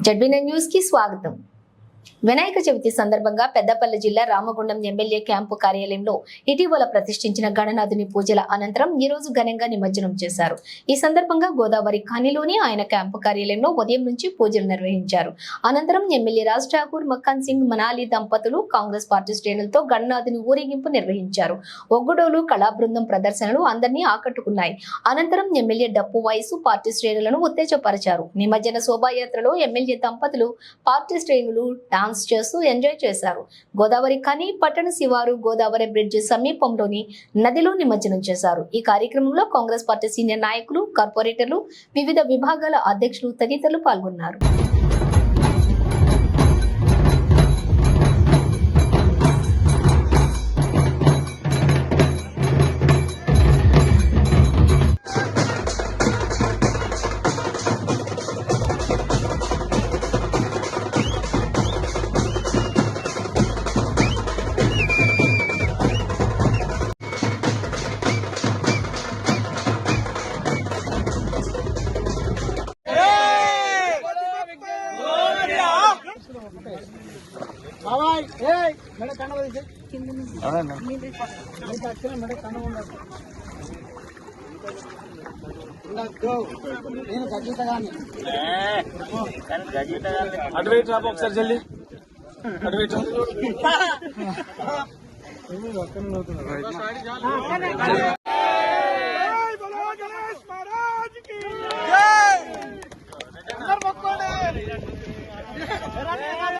జడ్బీ9 news కి స్వాగతం। వినాయక చవితి సందర్భంగా పెద్దపల్లి జిల్లా రామగుండం ఎమ్మెల్యే క్యాంపు కార్యాలయంలో ఇటీవల ప్రతిష్ఠించిన గణనాథుని పూజల అనంతరం ఈ రోజు ఘనంగా నిమజ్జనం చేశారు। ఈ సందర్భంగా గోదావరి ఖనిలోని ఆయన క్యాంపు కార్యాలయంలో ఉదయం నుంచి పూజలు నిర్వహించారు। అనంతరం ఎమ్మెల్యే రాజ్ ఠాకూర్, మక్కాన్ సింగ్ మనాలి దంపతులు కాంగ్రెస్ పార్టీ శ్రేణులతో గణనాథుని ఊరేగింపు నిర్వహించారు। ఒగ్గుడోలు కళా బృందం ప్రదర్శనలు అందరినీ ఆకట్టుకున్నాయి। అనంతరం ఎమ్మెల్యే డప్పు వయసు పార్టీ శ్రేణులను ఉత్తేజపరిచారు। నిమజ్జన శోభాయాత్రలో ఎమ్మెల్యే దంపతులు పార్టీ శ్రేణులు డాన్స్ చేస్తూ ఎంజాయ్ చేశారు। గోదావరి ఖని పట్టణ శివారు గోదావరి బ్రిడ్జ్ సమీపంలోని నదిలో నిమజ్జనం చేశారు। ఈ కార్యక్రమంలో కాంగ్రెస్ పార్టీ సీనియర్ నాయకులు, కార్పొరేటర్లు, వివిధ విభాగాల అధ్యక్షులు తదితరులు పాల్గొన్నారు। అటువైపు రాబో ఒకసారి జల్లి అటువైపు